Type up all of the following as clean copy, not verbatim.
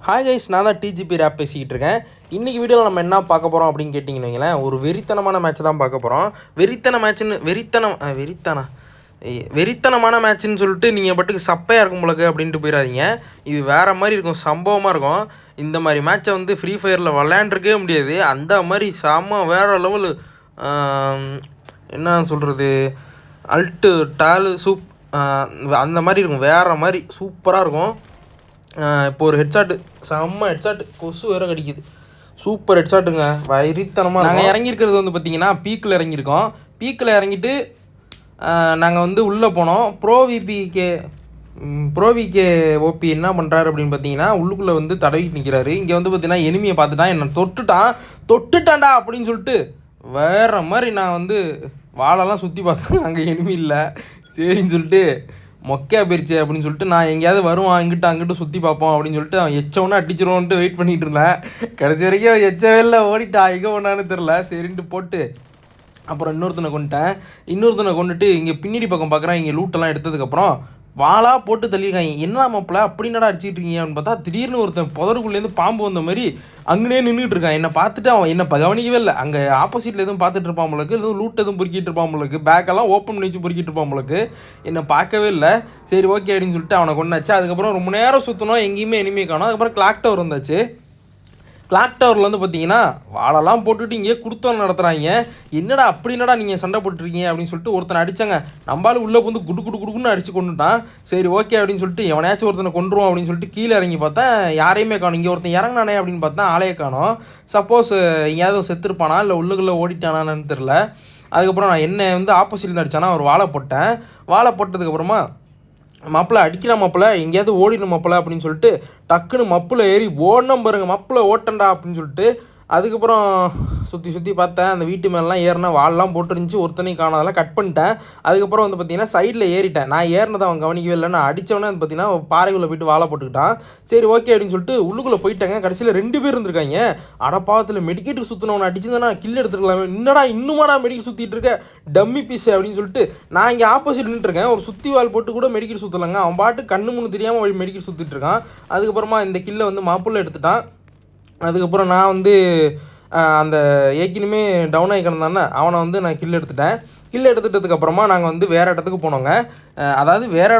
Hi guys, நான் தான் DGP rape பேசிக்கிட்டு இருக்கேன். இன்றைக்கி வீடியோவில் நம்ம என்ன பார்க்க போகிறோம் அப்படின்னு கேட்டிங்கன்னு வைங்களேன், ஒரு வெறித்தனமான மேட்ச் தான் பார்க்க போகிறோம். வெறித்தனமான மேட்ச்னு சொல்லிட்டு நீங்கள் பட்டுக்கு சப்பையாக இருக்கும் போலக்கு அப்படின்ட்டு போயிடாதீங்க. இது வேறு மாதிரி இருக்கும், சம்பவமாக இருக்கும். இந்த மாதிரி மேட்சை வந்து ஃப்ரீ ஃபயரில் விளையாண்டுருக்கவே முடியாது. அந்த மாதிரி செம்ம வேறு லெவலு, என்ன சொல்கிறது, அல்ட்டு டாலு அந்த மாதிரி இருக்கும். வேறு மாதிரி சூப்பராக இருக்கும். இப்போ ஒரு ஹெட்ஷாட்டு, செம்ம ஹெட்ஷாட்டு, கொசு வேறு கடிக்குது. சூப்பர் ஹெட்ஷாட்டுங்க, வயிறித்தனமாக. நாங்கள் இறங்கியிருக்கிறது வந்து பார்த்திங்கன்னா பீக்கில் இறங்கியிருக்கோம். பீக்கில் இறங்கிட்டு நாங்கள் வந்து உள்ளே போனோம். ப்ரோவிகே ஓபி என்ன பண்ணுறாரு அப்படின்னு பார்த்தீங்கன்னா, உள்ளுக்குள்ளே வந்து தடவிட்டு நிற்கிறாரு. இங்கே வந்து பார்த்தீங்கன்னா எனிமியை பார்த்துட்டான், என்னை தொட்டுட்டான்டா அப்படின்னு சொல்லிட்டு வேறு மாதிரி நான் வந்து வாழெல்லாம் சுற்றி பார்த்தேன். அங்கே எனிமி இல்லை, சரின்னு சொல்லிட்டு மொக்கையாக போயிடுச்சு அப்படின்னு சொல்லிட்டு நான் எங்கேயாவது வருவான் அங்கிட்டு சுற்றி பார்ப்போம் அப்படின்னு சொல்லிட்டு அவன் எச்சவொன்னே அடிச்சிருவோன்ட்டு வெயிட் பண்ணிகிட்டு இருந்தேன். கடைசி வரைக்கும் அவன் எச்சவேல ஓடிட்டான், எங்கே ஒன்றான்னு தெரில. சரின்ட்டு போட்டு அப்புறம் இன்னொருத்தனை கொண்டுட்டு இங்கே பின்னாடி பக்கம் பார்க்குறேன். இங்கே லூட்டெல்லாம் எடுத்ததுக்கப்புறம் வாளாக போட்டு தள்ளியிருக்காங்க. என்ன மாப்பிள்ள அப்படி என்னடா அடிச்சிட்டு இருக்கீங்க அப்படின்னு பார்த்தா, திடீர்னு ஒருத்தன் புதருக்குள்ளேருந்து பாம்பு வந்த மாதிரி அங்கேயே நின்றுட்டு இருக்கான். என்னை பார்த்துட்டு அவன் என்ன கவனிக்கவே இல்லை. அங்கே ஆப்போசிட்டில் எதுவும் பார்த்துட்டு இருப்பான் போலக்கு, எதுவும் லூட் எதுவும் பொறுக்கிட்டு இருப்பான் போலக்கு, பேக்கெல்லாம் ஓப்பன் பண்ணி வச்சு பொறுக்கிட்டு இருப்பான் போலக்கு. என்னை பார்க்கவே இல்லை. சரி ஓகே அப்படின்னு சொல்லிட்டு அவனை கொண்டாச்சு. அதுக்கப்புறம் ரொம்ப நேரம் சுற்றணும், எங்கேயுமே எனிமே காணும். அதுக்கப்புறம் கிளாக் டவர் வந்தாச்சு. கிளாக் டவரில் வந்து பார்த்தீங்கன்னா வாழெல்லாம் போட்டுட்டு இங்கேயே கொடுத்தோன்னு நடத்துகிறாங்க. என்னடா நீங்கள் சண்டை போட்டுருக்கீங்க அப்படின்னு சொல்லிட்டு ஒருத்தனை அடித்தாங்க. நம்மளால உள்ளே வந்து குடுக்குன்னு அடித்து கொண்டுட்டான். சரி ஓகே அப்படின்னு சொல்லிட்டு எவனாச்சும் ஒருத்தனை கொண்டுருவோம் அப்படின்னு சொல்லிட்டு கீழே இறங்கி பார்த்தேன், யாரையுமே காணும். இங்கே ஒருத்தன் இறங்கினானே அப்படின்னு பார்த்தா ஆளையே காணும். சப்போஸ் எங்கேயாவது செத்துருப்பானா இல்லை உள்ளுக்குள்ளே ஓடிட்டானான்னு தெரில. அதுக்கப்புறம் நான் என்ன வந்து ஆப்போசிட்டில் அடித்தானா ஒரு வாழை போட்டதுக்கப்புறமா மாப்பிள்ளை அடிக்கிற மாப்பிள்ளை எங்கேயாவது ஓடிடும் மாப்பிள்ளை அப்படின்னு சொல்லிட்டு டக்குன்னு மப்பில் ஏறி ஓடணும் பாருங்க, மப்பில் ஓட்டண்டா அப்படின்னு சொல்லிட்டு. அதுக்கப்புறம் சுற்றி பார்த்தேன். அந்த வீட்டு மேலாம் ஏறினா வால்லாம் போட்டுருந்துச்சு, ஒருத்தனையும் காணாதெல்லாம் கட் பண்ணிட்டேன். அதுக்கப்புறம் வந்து பார்த்திங்கன்னா சைடில் ஏறிட்டேன். நான் ஏறினதை அவன் கவனிக்கவே இல்லை. நான் அடித்தவொடனே வந்து பார்த்திங்கன்னா பாறைக்குள்ளே போய்ட்டு வாழை போட்டுக்கிட்டான். சரி ஓகே அப்படின்னு சொல்லிட்டு உள்ளுக்குள்ளே போயிட்டாங்க. கடைசியில் 2 பேர் இருந்திருக்காங்க. அடப்பாவத்தில் மெடிக்கேட்டுக்கு சுற்றினவனை அடிச்சுதானா கில் எடுத்துருக்கலாமே, இன்னடா இன்னுமாடா மெடிக்கல் சுற்றிட்டு இருக்க டம்மி பீஸ் அப்படின்னு சொல்லிட்டு நான் இங்கே ஆப்போசிட் நின்றுருக்கேன். ஒரு சுற்றி வால் போட்டு கூட மெடிக்கல் சுற்றலாங்க. அவன் பாட்டு கண்ணு முன்னு தெரியாமல் மெடிக்கல் சுற்றிட்டு இருக்கான். அதுக்கப்புறமா இந்த கில்லை வந்து மாப்பிள்ளை எடுத்துட்டான். அதுக்கப்புறம் நான் வந்து அந்த ஏற்கனவே டவுன் ஆகி கிடந்தானே அவனை வந்து நான் கில் எடுத்துட்டதுக்கப்புறமா நாங்கள் வந்து வேறு இடத்துக்கு போனோங்க. அதாவது வேறு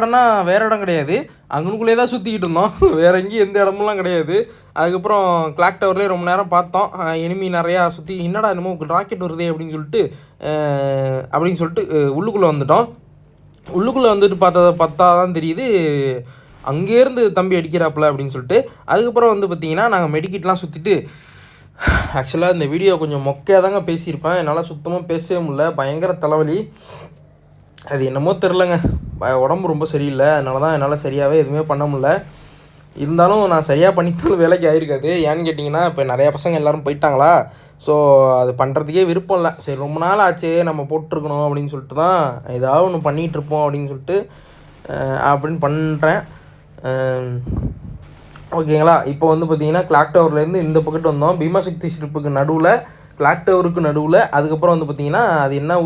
இடம் கிடையாது, அங்கனுக்குள்ளே தான் சுற்றிக்கிட்டு இருந்தோம். வேறு எங்கேயும் எந்த இடமெல்லாம் கிடையாது. அதுக்கப்புறம் கிளாக் டவர்லேயே ரொம்ப நேரம் பார்த்தோம். எனிமி நிறையா சுற்றி என்னடா என்னமோ ராக்கெட் வருதே அப்படின்னு சொல்லிட்டு உள்ளுக்குள்ளே வந்துட்டோம். உள்ளுக்குள்ளே வந்துட்டு பார்த்தா தான் தெரியுது அங்கேருந்து தம்பி அடிக்கிறாப்புல அப்படின்னு சொல்லிட்டு. அதுக்கப்புறம் வந்து பார்த்திங்கன்னா நாங்கள் மெடிக்கிட்லாம் சுற்றிட்டு, ஆக்சுவலாக இந்த வீடியோ கொஞ்சம் மொக்கையாக தாங்க பேசியிருப்பேன். என்னால் சுத்தமாக பேசவே முடியல, பயங்கர தலைவலி. அது என்னமோ தெரிலங்க, உடம்பு ரொம்ப சரியில்லை. அதனால தான் என்னால் சரியாகவே எதுவுமே பண்ண முடியல. இருந்தாலும் நான் சரியாக பண்ணித்தாலும் வேலைக்கு ஆகிருக்காது. ஏன்னு கேட்டிங்கன்னா இப்போ நிறையா பசங்க எல்லோரும் போயிட்டாங்களா, ஸோ அது பண்ணுறதுக்கே விருப்பம் இல்லை. சரி ரொம்ப நாள் ஆச்சு நம்ம போட்டிருக்கணும் அப்படின்னு சொல்லிட்டு தான் ஏதாவது ஒன்று பண்ணிகிட்ருப்போம் அப்படின்னு சொல்லிட்டு அப்படின்னு பண்ணுறேன். ஓகேங்களா. இப்போ வந்து பார்த்திங்கன்னா கிளாக் டவர்லேருந்து இந்த பக்கெட் வந்தோம், பீமாசக்தி ஸ்ட்ரிப்புக்கு நடுவில், கிளாக் டவருக்கு நடுவில். அதுக்கப்புறம் வந்து பார்த்திங்கன்னா அது என்ன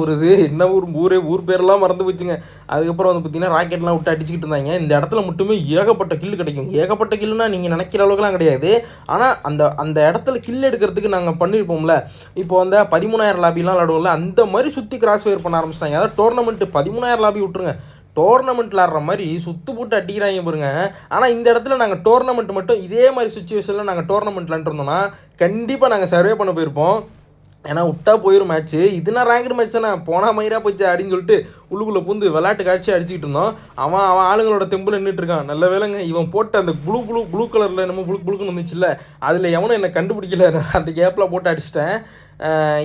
ஊர் பேரெல்லாம் மறந்து போச்சுங்க. அதுக்கப்புறம் வந்து பார்த்திங்கன்னா ராக்கெட்லாம் விட்டு அடிச்சுக்கிட்டு இருந்தாங்க. இந்த இடத்துல மட்டுமே ஏகப்பட்ட கில் கிடைக்கும். ஏகப்பட்ட கில்லுனா நீங்கள் நினைக்கிற அளவுக்குலாம் கிடையாது. ஆனால் அந்த இடத்துல கில் எடுக்கிறதுக்கு நாங்கள் பண்ணியிருப்போம்ல. இப்போ வந்து 13,000 லாபிலாம் விளாடுவோம்ல, அந்த மாதிரி சுற்றி கிராஸ் ஃபயர் பண்ண ஆரம்பிச்சிட்டாங்க. அதாவது டோர்னமெண்ட்டு 13,000 லாபி விட்ருங்க, டோர்னமெண்ட் விளாட்ற மாதிரி சுற்று போட்டு அடிக்கிறாங்க பாருங்க. ஆனால் இந்த இடத்துல நாங்கள் டோர்னமெண்ட் மட்டும் இதே மாதிரி சுச்சுவேஷனில் நாங்கள் டோர்னமெண்ட் விளாண்டுருந்தோம்னா கண்டிப்பாக நாங்கள் சர்வே பண்ண போயிருப்போம். ஏன்னா விட்டா போயிடும் மேட்ச்சு. இதுனா ரேங்க்டு மேட்ச் தானே, போனால் மயிராக போச்சு அப்படின்னு சொல்லிட்டு உள்ளுக்குள்ளே பூந்து விளையாட்டு காட்சி அடிச்சுக்கிட்டு இருந்தோம். அவன் ஆளுங்களோட தெம்பில் நின்றுட்டுருக்கான். நல்ல வேலைங்க இவன் போட்டு அந்த ப்ளூ கலரில் நம்ம புளுக்குன்னு வந்துச்சுல்ல, அதில் எவனும் என்னை கண்டுபிடிக்கல. அந்த கேப்பில் போட்டு அடிச்சிட்டேன்.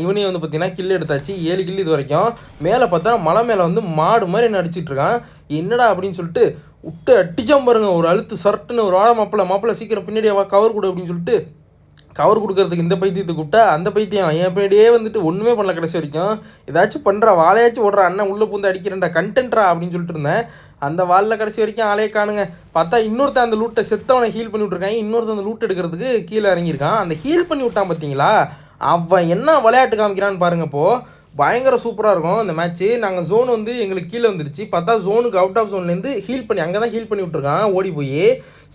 இவனையும் வந்து பார்த்திங்கன்னா கில் எடுத்தாச்சு, 7 கில் இது வரைக்கும். மேலே பார்த்தா மலை மேலே வந்து மாடு மாதிரி என்ன அடிச்சிட்ருக்கான். என்னடா அப்படின்னு சொல்லிட்டு விட்டு அடித்தோம் பாருங்க, ஒரு அழுத்து சர்ட்டுன்னு ஒரு மாப்பிள்ளை சீக்கிரம் பின்னாடியே வா கவர் கொடு அப்படின்னு சொல்லிட்டு கவர் கொடுக்கறதுக்கு இந்த பைத்தியத்தை கூப்பிட்டா அந்த பைத்தியம் என் பின்னாடியே வந்துட்டு ஒன்றுமே பண்ணல. கடைசி வரைக்கும் ஏதாச்சும் பண்ணுறா, வாழையாச்சும் ஓடுறா, அண்ணன் உள்ளே பூந்து அடிக்கிறேன்டா கண்டென்ட்ரா அப்படின்னு சொல்லிட்டு இருந்தேன். அந்த வாலில் கடைசி வரைக்கும் ஆளையே காணுங்க. பார்த்தா இன்னொருத்தன் அந்த லூட்டை செத்தவனை ஹீல் பண்ணி விட்ருக்காங்க. இன்னொருத்தன் அந்த லூட் எடுக்கிறதுக்கு கீழே இறங்கியிருக்கான். அந்த ஹீல் பண்ணி விட்டான் பார்த்தீங்களா, அவன் என்ன விளையாட்டு காமிக்கிறான்னு பாருங்க. இப்போது பயங்கர சூப்பராக இருக்கும் இந்த மேட்ச்சு. நாங்கள் ஜோன் வந்து எங்களுக்கு கீழே வந்துருச்சு. பார்த்தா ஜோனுக்கு அவுட் ஆஃப் ஜோன்லேருந்து ஹீல் பண்ணி அங்கே தான் ஹீல் பண்ணி விட்ருக்கான் ஓடி போய்.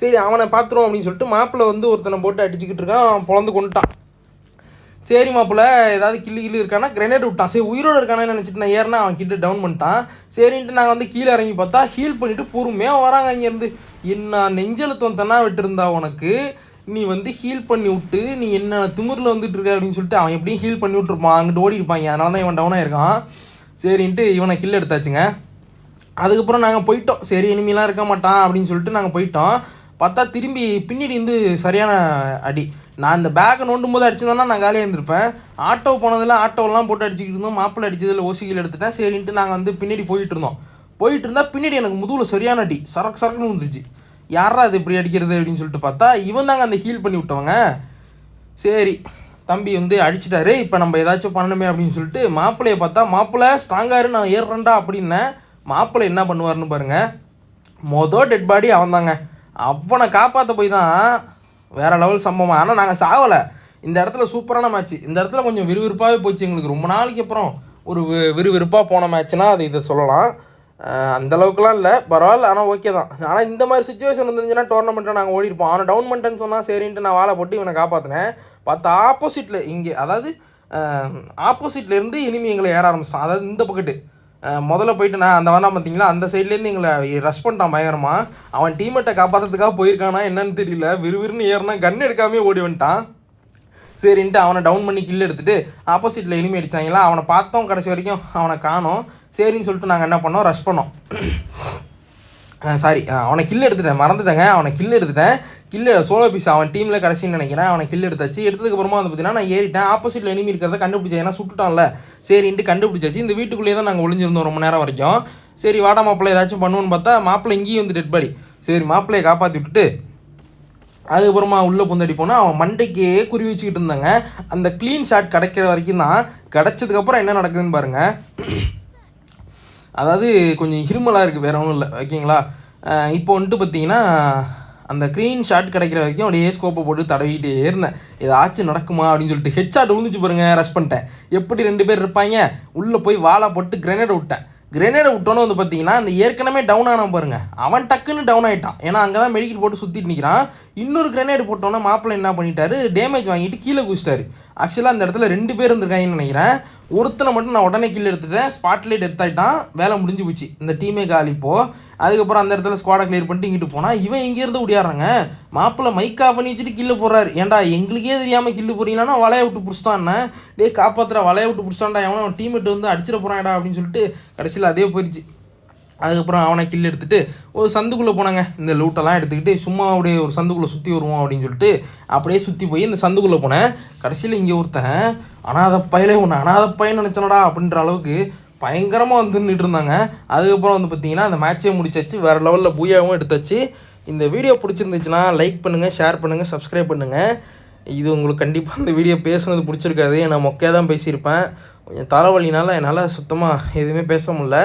சரி அவனை பார்த்துருவோம் அப்படின்னு சொல்லிட்டு மாப்பிள்ளை வந்து ஒருத்தனை போட்டு அடிச்சுக்கிட்டு இருக்கான், அவன் பொழந்து கொண்டுட்டான். சரி மாப்பிள்ளை ஏதாவது கில்லு இருக்கானா கிரெனேட் விட்டான். சரி உயிரோடு இருக்கானு நினச்சிட்டு நான் ஏறினா அவன் கிட்ட டவுன் பண்ணிட்டான். சரின்ட்டு நாங்கள் வந்து கீழே இறங்கி பார்த்தா ஹீல் பண்ணிவிட்டு பொறுமையாக வராங்க அங்கேருந்து. என்ன நெஞ்செழுத்தம் தன்னா விட்டுருந்தா உனக்கு, நீ வந்து ஹீல் பண்ணி விட்டு நீ என்ன திமிரில் வந்துட்டு இருக்க அப்படின்னு சொல்லிட்டு அவன் எப்படியும் ஹீல் பண்ணி விட்ருப்பான், அங்கிட்டு ஓடி இருப்பாங்க, அதனால தான் இவன் டவுனாக இருக்கான். சரின்ட்டு இவனை கில் எடுத்தாச்சுங்க. அதுக்கப்புறம் நாங்கள் போயிட்டோம். சரி இனிமேலாம் இருக்க மாட்டான் அப்படின்னு சொல்லிட்டு நாங்கள் போயிட்டோம். பார்த்தா திரும்பி பின்னாடி வந்து சரியான அடி. நான் இந்த பேக்கை நோண்டும் போது அடிச்சிருந்தேன்னா நான் காலியாக இருந்திருப்பேன். ஆட்டோ போனதில் ஆட்டோலாம் போட்டு அடிச்சுக்கிட்டு இருந்தோம். மாப்பிள்ளை அடிச்சதில் ஓசிகள் எடுத்துட்டேன். சரின்ட்டு நாங்கள் வந்து பின்னாடி போயிட்டு இருந்தால் பின்னாடி எனக்கு முதுகில் சரியான அடி சரக்குன்னு வந்துருச்சு. யாரா அது இப்படி அடிக்கிறது அப்படின்னு சொல்லிட்டு பார்த்தா இவன் தாங்க அந்த ஹீல் பண்ணி விட்டவங்க. சரி தம்பி வந்து அடிச்சிட்டாரு, இப்போ நம்ம ஏதாச்சும் பண்ணணுமே அப்படின்னு சொல்லிட்டு மாப்பிள்ளையை பார்த்தா மாப்பிள்ளை ஸ்ட்ராங்காரு நான் ஏறுறேன்டா அப்படின்னேன். மாப்பிள்ளை என்ன பண்ணுவார்னு பாருங்கள். மொதல் டெட் பாடி அவன் தாங்க. அவனை காப்பாற்ற போய் தான் வேறு லெவல் சம்பவம். ஆனால் நாங்கள் சாவலை. இந்த இடத்துல சூப்பரான மேட்ச்சு. இந்த இடத்துல கொஞ்சம் விறுவிறுப்பாகவே போச்சு எங்களுக்கு. ரொம்ப நாளைக்கு அப்புறம் ஒரு விறுவிறுப்பாக போன மேட்ச்னால் அது இதை சொல்லலாம். அந்தளவுக்குலாம் இல்லை, பரவாயில்ல, ஆனால் ஓகே தான். ஆனால் இந்த மாதிரி சுச்சுவேஷன் இருந்துச்சுன்னா டோர்னமெண்ட்டில் நாங்கள் ஓடிருப்போம். அவனை டவுன் பண்ணிட்டேன்னு சொன்னால் சரின்ட்டு நான் வாழை போட்டு இவனை காப்பாற்றினேன். பார்த்தா ஆப்போசிட்டில் இங்கே அதாவது ஆப்போசிட்லேருந்து இனிமே எங்களை ஏற ஆரம்பிச்சிட்டான். அதாவது இந்த பக்கெட்டு முதல்ல போயிட்டு நான் அந்த வந்தான் பார்த்தீங்களா, அந்த சைட்லேருந்து எங்களை ரஷ் பண்ணிட்டான் பயங்கரமாக. அவன் டீம்மேட்டை காப்பாற்றுறதுக்காக போயிருக்கானா என்னன்னு தெரியல, விறுவிறுன்னு ஏறினா கன் எடுக்காமே ஓடி வந்துட்டான். சரின்ட்டு அவனை டவுன் பண்ணி கில் எடுத்துகிட்டு ஆப்போசிட்டில் எனிமி அடித்தாங்களா, அவனை பார்த்தோம் கடைசி வரைக்கும் அவனை காணோம். சரின்னு சொல்லிட்டு நாங்கள் என்ன பண்ணோம், ரஷ் பண்ணோம். சாரி அவனை கில் எடுத்துட்டேன், மறந்துட்டேங்க. அவனை கில் எடுத்துட்டேன். கில்லு சோலோ பீஸ் அவன் டீமில் கடைசின்னு நினைக்கிறேன். அவனை கில் எடுத்தாச்சு. எடுத்ததுக்கப்புறமா வந்து பார்த்தீங்கன்னா நான் ஏறிட்டேன். ஆப்போசிட்டில் எனிமி இருக்கிறத கண்டுபிடிச்சேன், ஏன்னா சுட்டுட்டான்ல. சரின்ட்டு கண்டுபிடிச்சாச்சு. இந்த வீட்டுக்குள்ளேயே தான் நாங்கள் ஒளிஞ்சிருந்தோம் ரொம்ப நேரம் வரைக்கும். சரி வாடா மாப்பிள்ளை ஏதாச்சும் பண்ணுவோன்னு பார்த்தா மாப்பிள்ளை இங்கேயும் வந்து டெட் பாடி. சரி மாப்பிள்ளையை காப்பாற்றி விட்டுட்டு அதுக்கப்புறமா உள்ளே புந்தடி போனால் அவன் மண்டைக்கே குறி வச்சுக்கிட்டு இருந்தாங்க. அந்த க்ளீன் ஷாட் கிடைக்கிற வரைக்கும் தான். கிடச்சதுக்கப்புறம் என்ன நடக்குதுன்னு பாருங்கள். அதாவது கொஞ்சம் இருமலாக இருக்குது, வேறு ஒன்றும் இல்லை, ஓகேங்களா. இப்போ வந்துட்டு பார்த்தீங்கன்னா அந்த க்ளீன் ஷாட் கிடைக்கிற வரைக்கும் அப்படியே ஸ்கோப்பை போட்டு தடவிக்கிட்டே இருந்தேன், ஏதாச்சும் நடக்குமா அப்படின்னு சொல்லிட்டு. ஹெட் ஷாட் விழுந்துச்சு பாருங்கள், ரஷ் பண்ணிட்டேன். எப்படி 2 பேர் இருப்பாங்க, உள்ளே போய் வாழை போட்டு கிரெனேட் விட்டேன். கிரெனேடை விட்டோன்னு வந்து பார்த்தீங்கன்னா அந்த ஏற்கனவே டவுன் ஆனான் பாருங்கள், அவன் டக்குன்னு டவுன் ஆகிட்டான். ஏன்னா அங்கே தான் மெடிக்கல் போட்டு சுற்றிட்டு நிற்கிறான். இன்னொரு கிரெனேடு போட்டோன்னா மாப்பிள்ளை என்ன பண்ணிட்டாரு, டேமேஜ் வாங்கிட்டு கீழே குதிச்சிட்டாரு. ஆக்சுவலாக அந்த இடத்துல 2 பேர் இருந்திருக்காங்கன்னு நினைக்கிறேன். ஒருத்தனை மட்டும் நான் உடனே கில் எடுத்துட்டேன், ஸ்பாட்லேயே டெத் ஆகிட்டான். வேலை முடிஞ்சு போச்சு, இந்த டீமே காலிப்போ. அதுக்கப்புறம் அந்த இடத்துல ஸ்குவாடை கிளியர் பண்ணிட்டு இங்கிட்டு போனால் இவன் இங்கேருந்து ஓடியாடுறாங்க. மாப்பிள்ளை மைக் ஆஃப் பண்ணி வச்சுட்டு கில்லு போடுறாரு. ஏன்டா எங்களுக்கே தெரியாமல் கில்லு போறீங்கன்னா வலையை விட்டு பிடிச்சிட்டான்னு, டே காப்பாற்றுற வலையை விட்டு பிடிச்சிட்டான்டா, அவன் டீம்மேட் வந்து அடிச்சிட போகிறான்டா அப்படின்னு சொல்லிட்டு கடைசியில் அதே போயிடுச்சு. அதுக்கப்புறம் அவனை கில் எடுத்துகிட்டு ஒரு சந்துக்குள்ளே போனாங்க. இந்த லூட்டெல்லாம் எடுத்துக்கிட்டு சும்மா அப்படியே ஒரு சந்துக்குள்ளே சுற்றி வருவோம் அப்படின்னு சொல்லிட்டு அப்படியே சுற்றி போய் இந்த சந்துக்குள்ளே போனேன். கடைசியில் இங்கே ஒருத்தன் அனாதை பையன் நினச்சனடா அப்படின்ற அளவுக்கு பயங்கரமாக வந்து நின்றுட்டு இருந்தாங்க. அதுக்கப்புறம் வந்து பார்த்திங்கன்னா அந்த மேட்சே முடிச்சாச்சு, வேறு லெவலில் பூயாவும் எடுத்தாச்சு. இந்த வீடியோ பிடிச்சிருந்துச்சுன்னா லைக் பண்ணுங்கள், ஷேர் பண்ணுங்கள், சப்ஸ்கிரைப் பண்ணுங்கள். இது உங்களுக்கு கண்டிப்பாக இந்த வீடியோ பேசுனது பிடிச்சிருக்காது, நான் மொக்கையாக தான் பேசியிருப்பேன். கொஞ்சம் தலைவலினால என்னால் சுத்தமாக எதுவுமே பேச முடியல.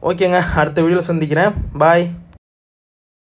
ஓகேங்க, அடுத்த வீடியோவில் சந்திக்கிறேன். பாய்.